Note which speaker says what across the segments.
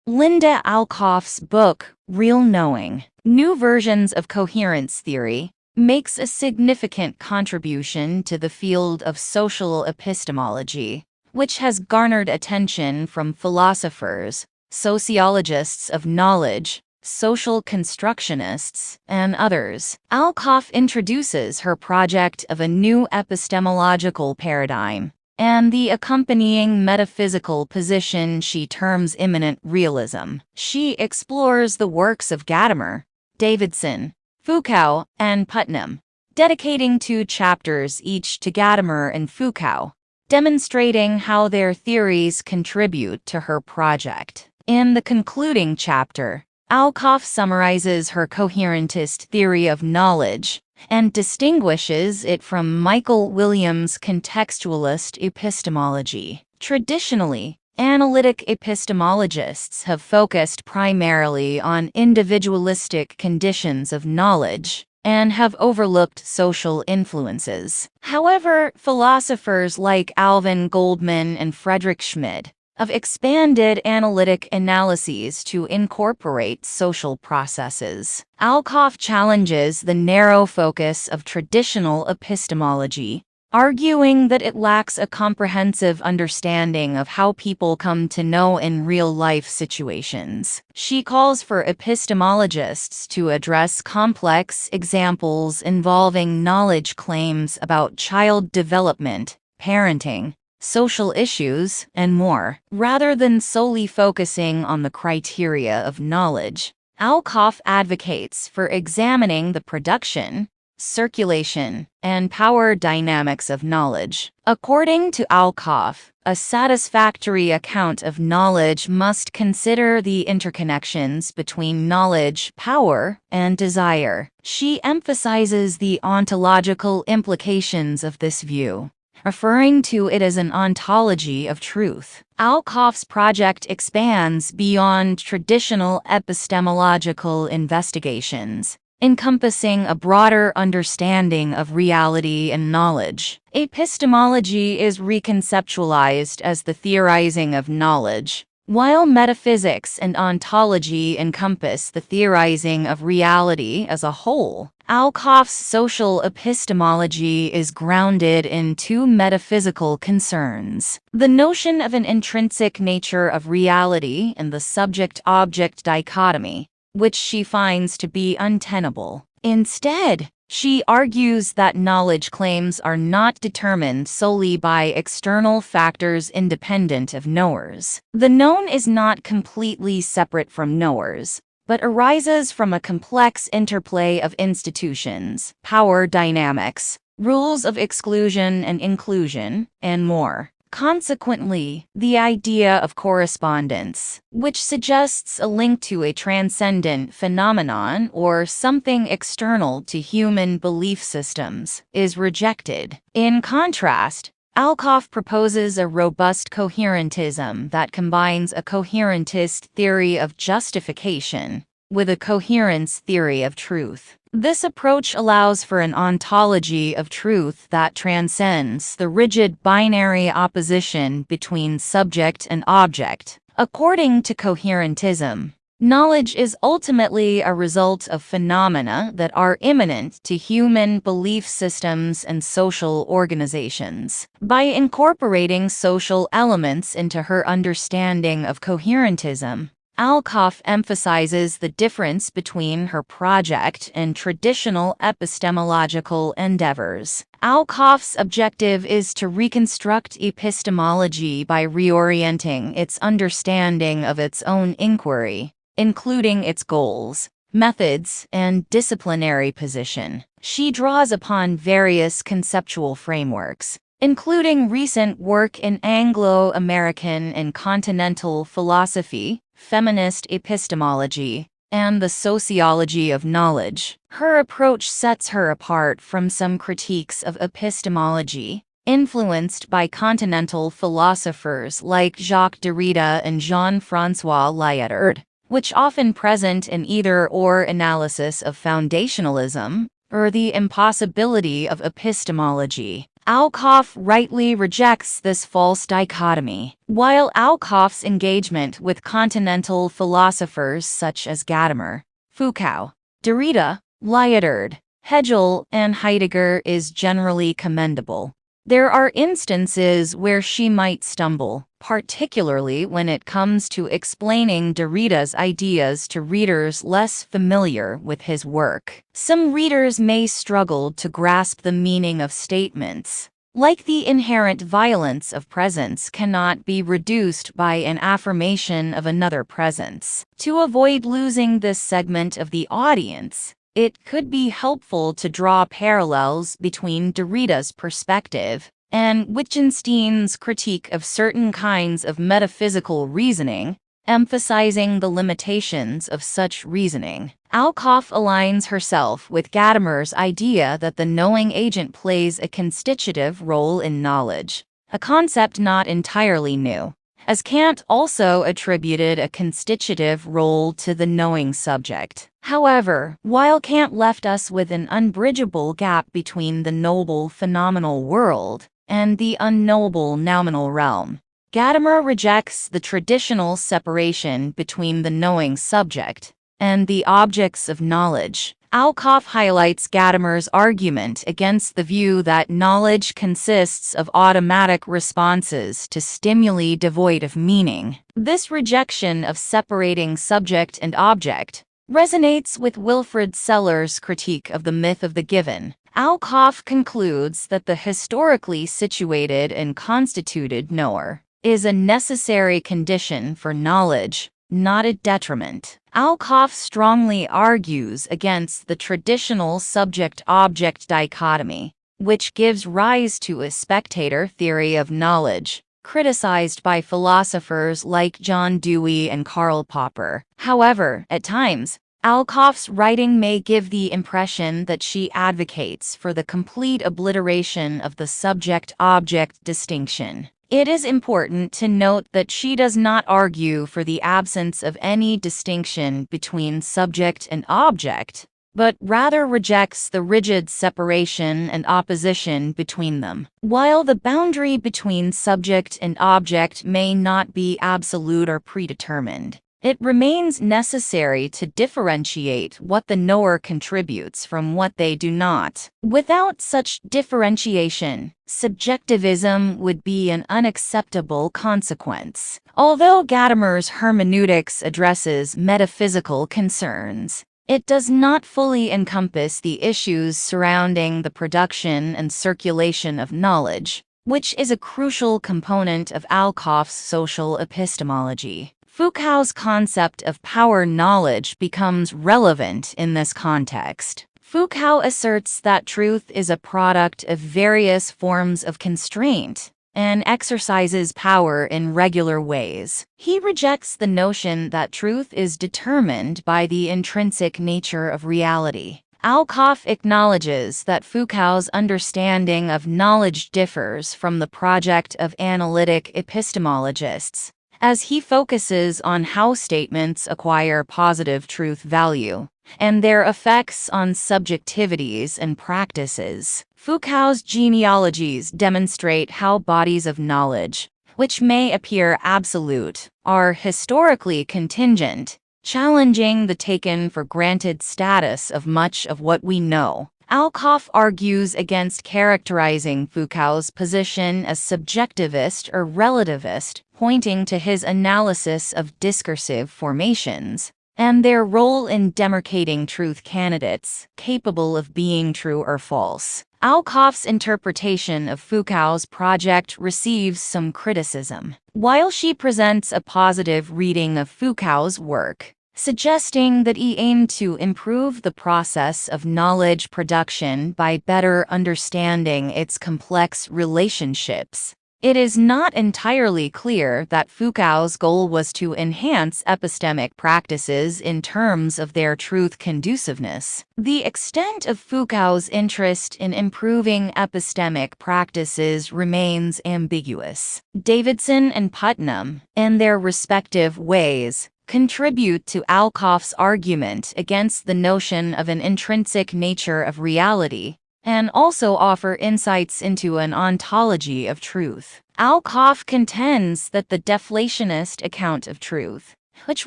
Speaker 1: Linda Alcoff's book, Real Knowing, New Versions of Coherence Theory, makes a significant contribution to the field of social epistemology, which has garnered attention from philosophers, sociologists of knowledge, social constructionists, and others. Alcoff introduces her project of a new epistemological paradigm and the accompanying metaphysical position she terms immanent realism. She explores the works of Gadamer, Davidson, Foucault, and Putnam, dedicating 2 chapters each to Gadamer and Foucault, demonstrating how their theories contribute to her project. In the concluding chapter, Alcoff summarizes her coherentist theory of knowledge and distinguishes it from Michael Williams' contextualist epistemology. Traditionally, analytic epistemologists have focused primarily on individualistic conditions of knowledge and have overlooked social influences. However, philosophers like Alvin Goldman and Friedrich Schmid have expanded analytic analyses to incorporate social processes. Alcoff challenges the narrow focus of traditional epistemology, arguing that it lacks a comprehensive understanding of how people come to know in real-life situations. She calls for epistemologists to address complex examples involving knowledge claims about child development, parenting, social issues, and more, rather than solely focusing on the criteria of knowledge. Alcoff advocates for examining the production, circulation, and power dynamics of knowledge. According to Alcoff, a satisfactory account of knowledge must consider the interconnections between knowledge, power, and desire. She emphasizes the ontological implications of this view, referring to it as an ontology of truth. Alcoff's project expands beyond traditional epistemological investigations, encompassing a broader understanding of reality and knowledge. Epistemology is reconceptualized as the theorizing of knowledge, while metaphysics and ontology encompass the theorizing of reality as a whole. Alcoff's social epistemology is grounded in 2 metaphysical concerns: the notion of an intrinsic nature of reality and the subject-object dichotomy, which she finds to be untenable. Instead, she argues that knowledge claims are not determined solely by external factors independent of knowers. The known is not completely separate from knowers, but arises from a complex interplay of institutions, power dynamics, rules of exclusion and inclusion, and more. Consequently, the idea of correspondence, which suggests a link to a transcendent phenomenon or something external to human belief systems, is rejected. In contrast, Alcoff proposes a robust coherentism that combines a coherentist theory of justification with a coherence theory of truth. This approach allows for an ontology of truth that transcends the rigid binary opposition between subject and object. According to coherentism, knowledge is ultimately a result of phenomena that are immanent to human belief systems and social organizations. By incorporating social elements into her understanding of coherentism, Alcoff emphasizes the difference between her project and traditional epistemological endeavors. Alcoff's objective is to reconstruct epistemology by reorienting its understanding of its own inquiry, including its goals, methods, and disciplinary position. She draws upon various conceptual frameworks, including recent work in Anglo-American and continental philosophy, feminist epistemology, and the sociology of knowledge. Her approach sets her apart from some critiques of epistemology, influenced by continental philosophers like Jacques Derrida and Jean-François Lyotard, which often present an either-or analysis of foundationalism or the impossibility of epistemology. Alcoff rightly rejects this false dichotomy. While Alcoff's engagement with continental philosophers such as Gadamer, Foucault, Derrida, Lyotard, Hegel, and Heidegger is generally commendable, there are instances where she might stumble, particularly when it comes to explaining Derrida's ideas to readers less familiar with his work. Some readers may struggle to grasp the meaning of statements, like the inherent violence of presence cannot be reduced by an affirmation of another presence. To avoid losing this segment of the audience, it could be helpful to draw parallels between Derrida's perspective and Wittgenstein's critique of certain kinds of metaphysical reasoning, emphasizing the limitations of such reasoning. Alcoff aligns herself with Gadamer's idea that the knowing agent plays a constitutive role in knowledge, a concept not entirely new, as Kant also attributed a constitutive role to the knowing subject. However, while Kant left us with an unbridgeable gap between the knowable phenomenal world and the unknowable noumenal realm, Gadamer rejects the traditional separation between the knowing subject and the objects of knowledge. Alcoff highlights Gadamer's argument against the view that knowledge consists of automatic responses to stimuli devoid of meaning. This rejection of separating subject and object resonates with Wilfrid Sellars' critique of the myth of the given. Alcoff concludes that the historically situated and constituted knower is a necessary condition for knowledge, not a detriment. Alcoff strongly argues against the traditional subject-object dichotomy, which gives rise to a spectator theory of knowledge, criticized by philosophers like John Dewey and Karl Popper. However, at times, Alcoff's writing may give the impression that she advocates for the complete obliteration of the subject-object distinction. It is important to note that she does not argue for the absence of any distinction between subject and object, but rather rejects the rigid separation and opposition between them. While the boundary between subject and object may not be absolute or predetermined, it remains necessary to differentiate what the knower contributes from what they do not. Without such differentiation, subjectivism would be an unacceptable consequence. Although Gadamer's hermeneutics addresses metaphysical concerns, it does not fully encompass the issues surrounding the production and circulation of knowledge, which is a crucial component of Alcoff's social epistemology. Foucault's concept of power knowledge becomes relevant in this context. Foucault asserts that truth is a product of various forms of constraint and exercises power in regular ways. He rejects the notion that truth is determined by the intrinsic nature of reality. Alcoff acknowledges that Foucault's understanding of knowledge differs from the project of analytic epistemologists, as he focuses on how statements acquire positive truth value and their effects on subjectivities and practices. Foucault's genealogies demonstrate how bodies of knowledge, which may appear absolute, are historically contingent, challenging the taken-for-granted status of much of what we know. Alcoff argues against characterizing Foucault's position as subjectivist or relativist, pointing to his analysis of discursive formations and their role in demarcating truth candidates, capable of being true or false. Alcoff's interpretation of Foucault's project receives some criticism. While she presents a positive reading of Foucault's work, suggesting that he aimed to improve the process of knowledge production by better understanding its complex relationships, it is not entirely clear that Foucault's goal was to enhance epistemic practices in terms of their truth conduciveness. The extent of Foucault's interest in improving epistemic practices remains ambiguous. Davidson and Putnam, in their respective ways, contribute to Alcoff's argument against the notion of an intrinsic nature of reality, and also offer insights into an ontology of truth. Alcoff contends that the deflationist account of truth, which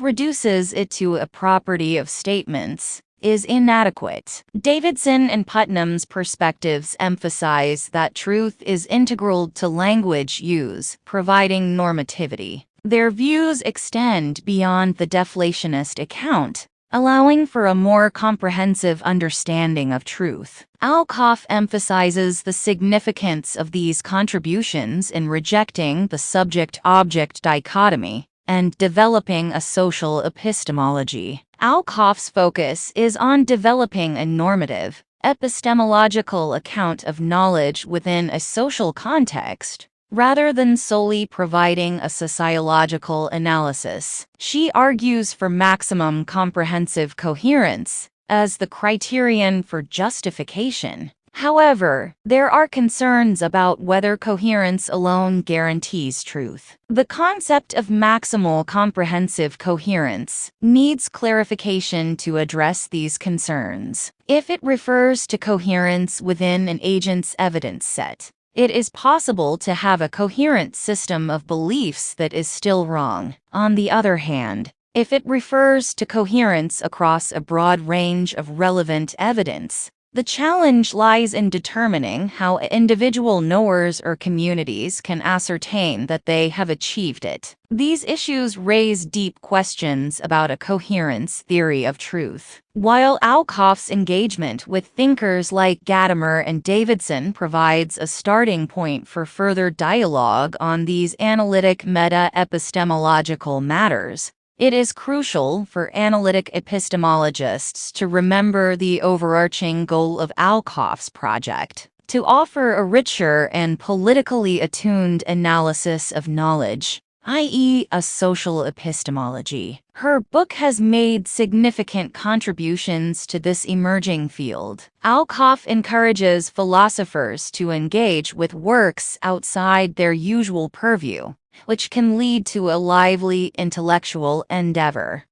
Speaker 1: reduces it to a property of statements, is inadequate. Davidson and Putnam's perspectives emphasize that truth is integral to language use, providing normativity. Their views extend beyond the deflationist account, allowing for a more comprehensive understanding of truth. Alcoff emphasizes the significance of these contributions in rejecting the subject-object dichotomy and developing a social epistemology. Alcoff's focus is on developing a normative, epistemological account of knowledge within a social context, rather than solely providing a sociological analysis. She argues for maximum comprehensive coherence as the criterion for justification. However, there are concerns about whether coherence alone guarantees truth. The concept of maximal comprehensive coherence needs clarification to address these concerns. If it refers to coherence within an agent's evidence set, it is possible to have a coherent system of beliefs that is still wrong. On the other hand, if it refers to coherence across a broad range of relevant evidence, the challenge lies in determining how individual knowers or communities can ascertain that they have achieved it. These issues raise deep questions about a coherence theory of truth. While Alcoff's engagement with thinkers like Gadamer and Davidson provides a starting point for further dialogue on these analytic meta-epistemological matters, it is crucial for analytic epistemologists to remember the overarching goal of Alcoff's project: to offer a richer and politically attuned analysis of knowledge, i.e., a social epistemology. Her book has made significant contributions to this emerging field. Alcoff encourages philosophers to engage with works outside their usual purview, which can lead to a lively intellectual endeavor.